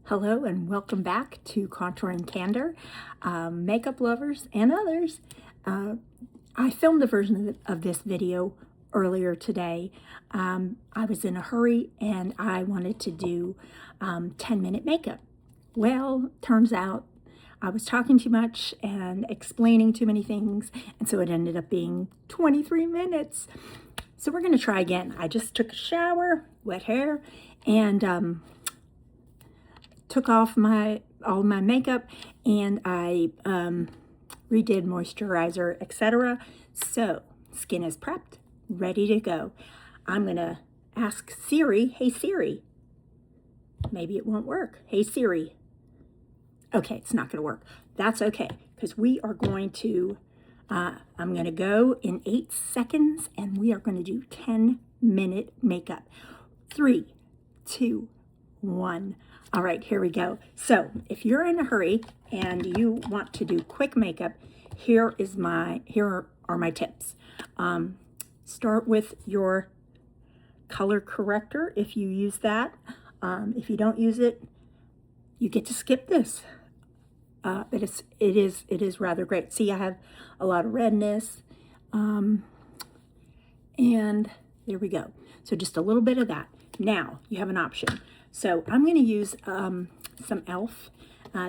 Hello and welcome back to Contour and Candor, makeup lovers and others. I filmed a version of this video earlier today. I was in a hurry and I wanted to do 10-minute makeup. Well, turns out I was talking too much and explaining too many things, and so it ended up being 23 minutes. So we're going to try again. I just took a shower, wet hair, and took off all my makeup, and I redid moisturizer, etc. So skin is prepped, ready to go. I'm gonna ask Siri, hey Siri. Maybe it won't work. Hey Siri. Okay, it's not gonna work. That's okay, because we are going to, I'm gonna go in 8 seconds and we are gonna do 10-minute makeup. 3, 2, 1. All right, here we go. So if you're in a hurry and you want to do quick makeup, here are my tips. Start with your color corrector if you use that. If you don't use it, you get to skip this. But it is rather great. See, I have a lot of redness, and there we go. So just a little bit of that. Now you have an option. So I'm going to use some e.l.f.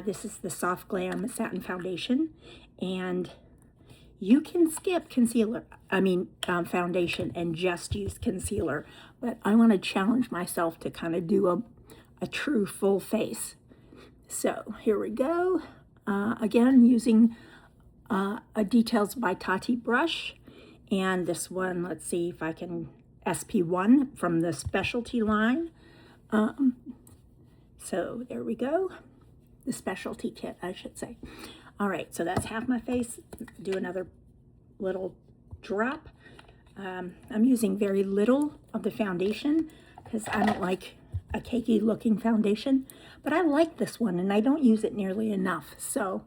This is the Soft Glam Satin Foundation, and you can skip foundation and just use concealer. But I want to challenge myself to kind of do a true full face. So here we go. Again, using a Details by Tati brush, and this one, let's see if I can, SP1 from the specialty line. So there we go. The specialty kit, I should say. All right, so that's half my face. Do another little drop. I'm using very little of the foundation because I don't like a cakey looking foundation, but I like this one and I don't use it nearly enough. So,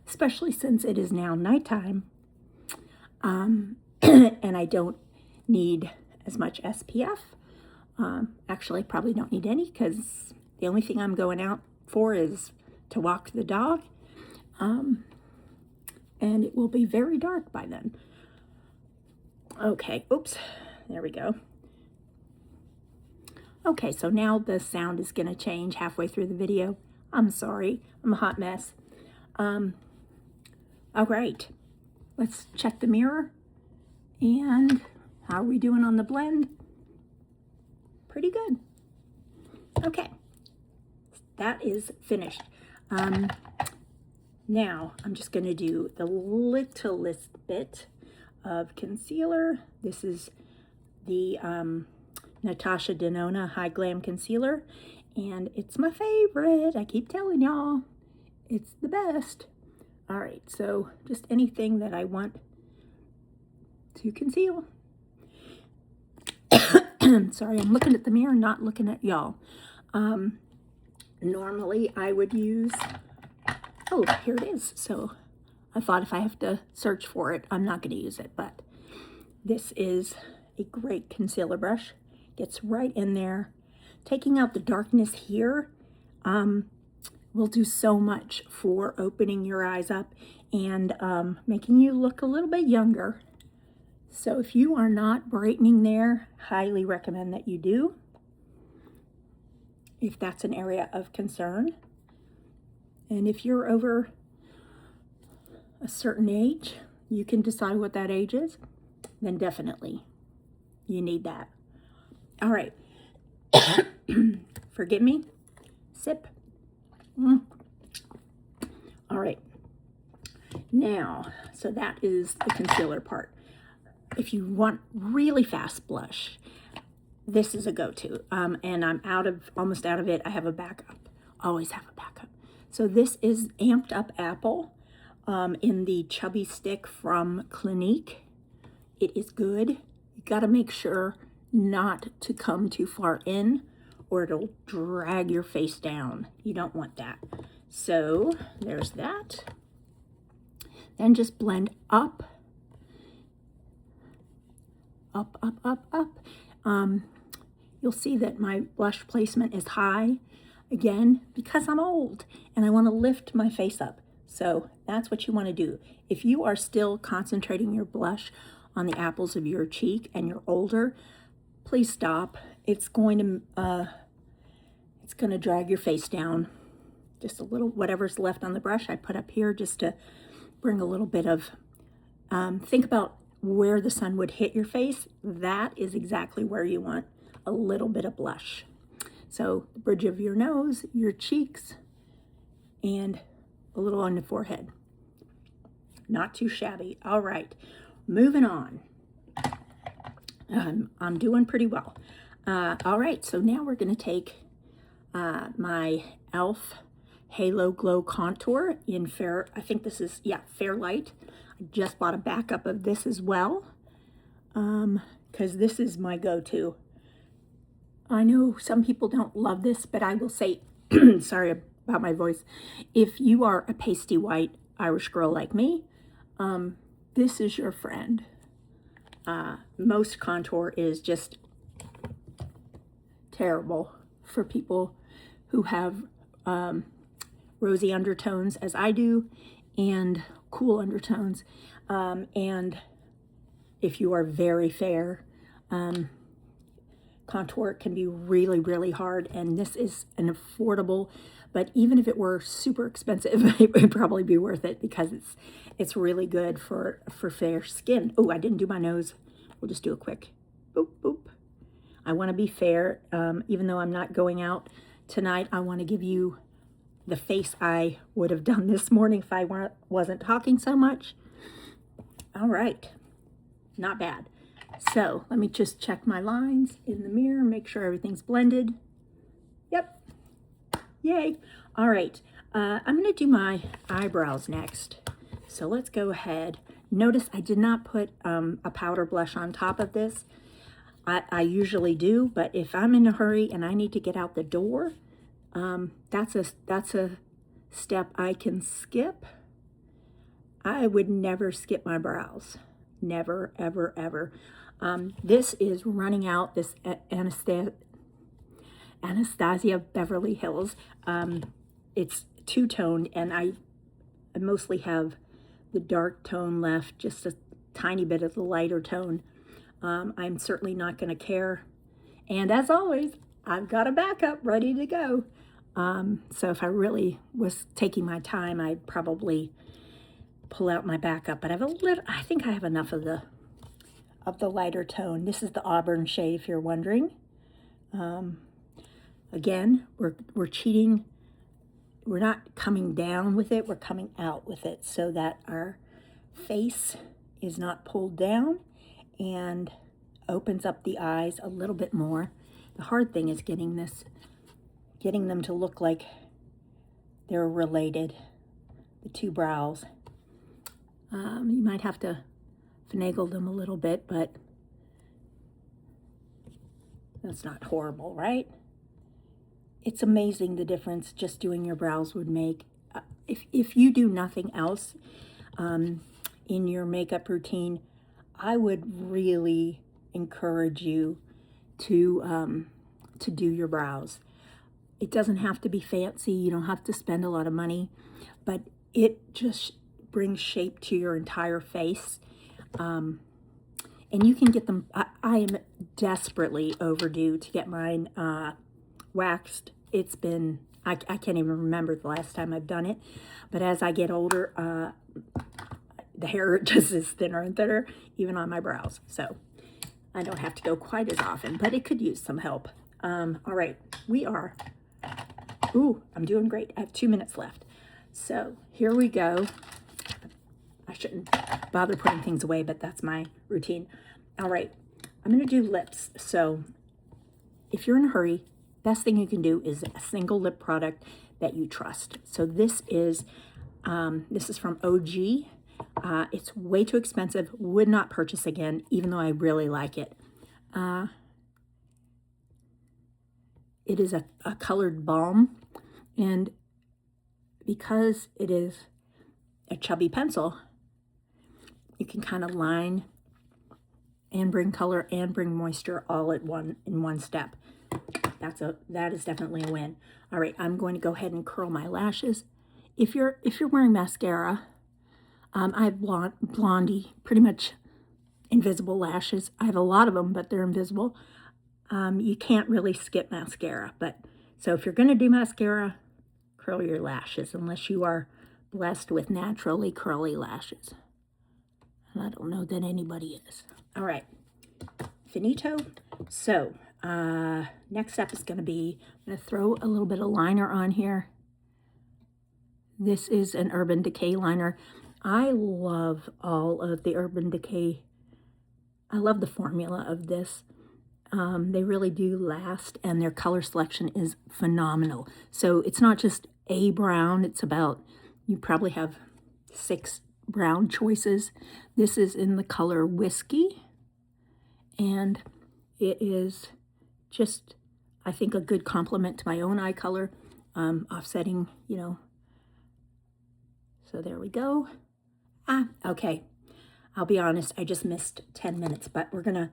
especially since it is now nighttime, and I don't need as much SPF. Actually, probably don't need any because the only thing I'm going out for is to walk the dog. And it will be very dark by then. Okay, oops, there we go. Okay, so now the sound is going to change halfway through the video. I'm sorry, I'm a hot mess. All right, let's check the mirror. And how are we doing on the blend? Pretty good. Okay, that is finished. Now I'm just going to do the littlest bit of concealer. This is the Natasha Denona High Glam Concealer, and it's my favorite. I keep telling y'all, it's the best. All right, so just anything that I want to conceal. Sorry, I'm looking at the mirror, not looking at y'all. Normally I would use, oh, here it is. So I thought if I have to search for it, I'm not going to use it, but this is a great concealer brush. Gets right in there. Taking out the darkness here will do so much for opening your eyes up and making you look a little bit younger. So if you are not brightening there, highly recommend that you do, if that's an area of concern. And if you're over a certain age, you can decide what that age is, then definitely you need that. All right. Forgive me. Sip. All right. Now, so that is the concealer part. If you want really fast blush, this is a go-to. And I'm almost out of it. I have a backup. Always have a backup. So this is Amped Up Apple in the Chubby Stick from Clinique. It is good. You got to make sure not to come too far in or it'll drag your face down. You don't want that. So there's that. Then just blend up. Up, up. You'll see that my blush placement is high, again, because I'm old and I want to lift my face up. So that's what you want to do. If you are still concentrating your blush on the apples of your cheek and you're older, please stop. It's going to drag your face down. Just a little, whatever's left on the brush I put up here just to bring a little bit of, think about where the sun would hit your face. That is exactly where you want a little bit of blush. So the bridge of your nose, your cheeks, and a little on the forehead. Not too shabby. All right, moving on. I'm doing pretty well. All right, so now we're going to take my e.l.f. Halo Glow Contour in Fair, I think this is, yeah, Fair Light. I just bought a backup of this as well, because this is my go-to. I know some people don't love this, but I will say, sorry about my voice, if you are a pasty white Irish girl like me, this is your friend. Most contour is just terrible for people who have rosy undertones, as I do, and cool undertones. And if you are very fair, contour can be really, really hard, and this is an affordable, but even if it were super expensive, it would probably be worth it because it's really good for fair skin. Oh, I didn't do my nose. We'll just do a quick boop, boop. I want to be fair, even though I'm not going out tonight. I want to give you the face I would have done this morning if I wasn't talking so much. All right, not bad. So let me just check my lines in the mirror, make sure everything's blended. Yep, yay. All right, I'm gonna do my eyebrows next. So let's go ahead. Notice I did not put a powder blush on top of this. I usually do, but if I'm in a hurry and I need to get out the door, that's a step I can skip. I would never skip my brows. Never, ever, ever. This is Running Out, this Anastasia Beverly Hills. It's two-toned, and I mostly have the dark tone left, just a tiny bit of the lighter tone. I'm certainly not going to care. And as always, I've got a backup ready to go. So if I really was taking my time, I'd probably pull out my backup. But I think I have enough of the lighter tone. This is the auburn shade, if you're wondering. Again, we're cheating. We're not coming down with it, we're coming out with it so that our face is not pulled down and opens up the eyes a little bit more. The hard thing is getting them to look like they're related, the two brows. You might have to finagle them a little bit, but that's not horrible, right? It's amazing the difference just doing your brows would make. If you do nothing else in your makeup routine, I would really encourage you to do your brows. It doesn't have to be fancy. You don't have to spend a lot of money, but it just brings shape to your entire face. And you can get them. I am desperately overdue to get mine waxed. It's been, I can't even remember the last time I've done it, but as I get older, the hair just is thinner and thinner, even on my brows. So I don't have to go quite as often, but it could use some help. All right, I'm doing great. I have 2 minutes left. So here we go. I shouldn't bother putting things away, but that's my routine. All right, I'm gonna do lips. So if you're in a hurry, best thing you can do is a single lip product that you trust. So this is from OG. It's way too expensive. Would not purchase again, even though I really like it. It is a colored balm, and because it is a chubby pencil, you can kind of line and bring color and bring moisture all in one step. That is definitely a win. All right, I'm going to go ahead and curl my lashes. If you're wearing mascara, I have blondie, pretty much invisible lashes. I have a lot of them, but they're invisible. You can't really skip mascara, so if you're going to do mascara, curl your lashes, unless you are blessed with naturally curly lashes. And I don't know that anybody is. All right, finito. So next step is going to be, I'm going to throw a little bit of liner on here. This is an Urban Decay liner. I love all of the Urban Decay. I love the formula of this. They really do last, and their color selection is phenomenal. So it's not just a brown, it's about, you probably have 6 brown choices. This is in the color Whiskey, and it is just, I think, a good complement to my own eye color, offsetting, you know. So there we go. Okay. I'll be honest, I just missed 10 minutes, but we're gonna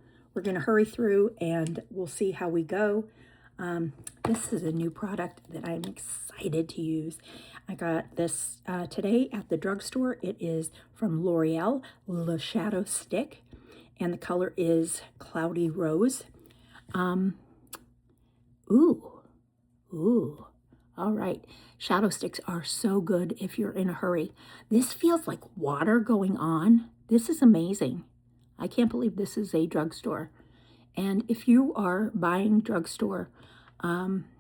hurry through and we'll see how we go. This is a new product that I'm excited to use. I got this today at the drugstore. It is from L'Oreal, Le Shadow Stick, and the color is Cloudy Rose. Ooh. All right, shadow sticks are so good if you're in a hurry. This feels like water going on. This is amazing. I can't believe this is a drugstore. And if you are buying drugstore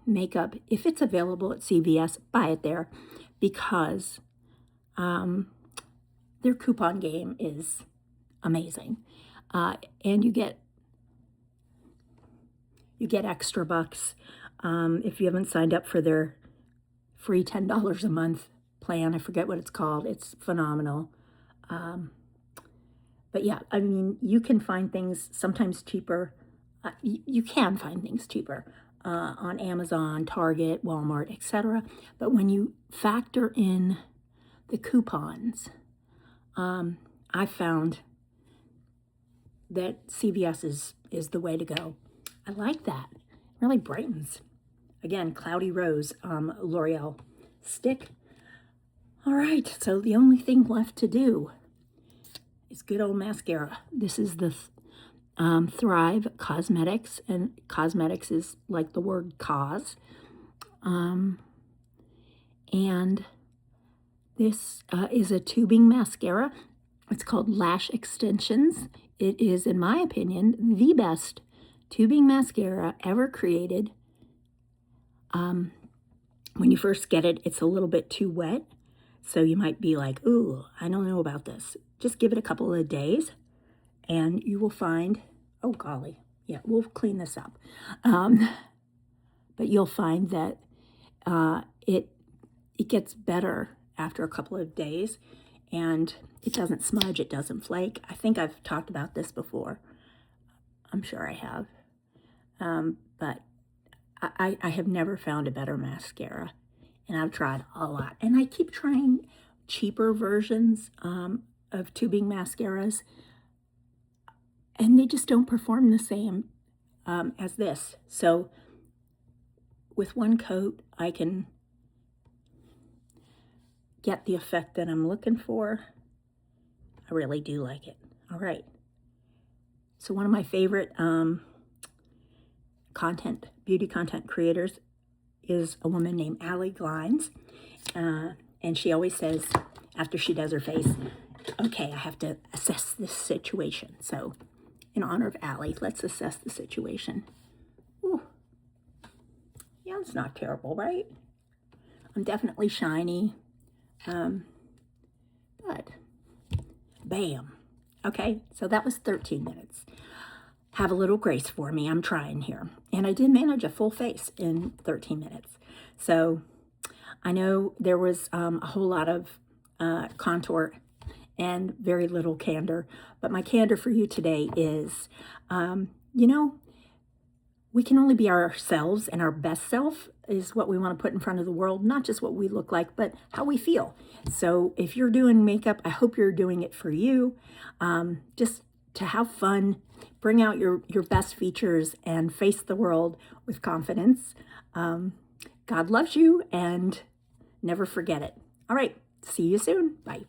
makeup, if it's available at CVS, buy it there, because their coupon game is amazing. And you get extra bucks if you haven't signed up for their free $10 a month plan. I forget what it's called. It's phenomenal. But yeah, I mean, you can find things sometimes cheaper. You can find things cheaper on Amazon, Target, Walmart, etc. But when you factor in the coupons, I found that CVS is the way to go. I like that. It really brightens. Again, Cloudy Rose, L'Oreal stick. All right, so the only thing left to do is good old mascara. This is the Thrive Cosmetics, and cosmetics is like the word cos. And this is a tubing mascara. It's called Lash Extensions. It is, in my opinion, the best tubing mascara ever created. When you first get it, it's a little bit too wet, so you might be like, ooh, I don't know about this. Just give it a couple of days, and you will find, oh golly, yeah, we'll clean this up. But you'll find that it gets better after a couple of days, and it doesn't smudge, it doesn't flake. I think I've talked about this before. I'm sure I have. But I have never found a better mascara, and I've tried a lot. And I keep trying cheaper versions of tubing mascaras, and they just don't perform the same as this. So with one coat, I can get the effect that I'm looking for. I really do like it. All right. So one of my favorite beauty content creators is a woman named Allie Glines. And she always says, after she does her face, okay, I have to assess this situation. So in honor of Allie, let's assess the situation. Ooh. Yeah, it's not terrible, right? I'm definitely shiny. But bam. Okay, so that was 13 minutes. Have a little grace for me. I'm trying here. And I did manage a full face in 13 minutes. So I know there was a whole lot of contour and very little candor. But my candor for you today is, you know, we can only be ourselves, and our best self is what we want to put in front of the world, not just what we look like, but how we feel. So if you're doing makeup, I hope you're doing it for you. Just to have fun, bring out your best features, and face the world with confidence. God loves you, and never forget it. All right, see you soon. Bye.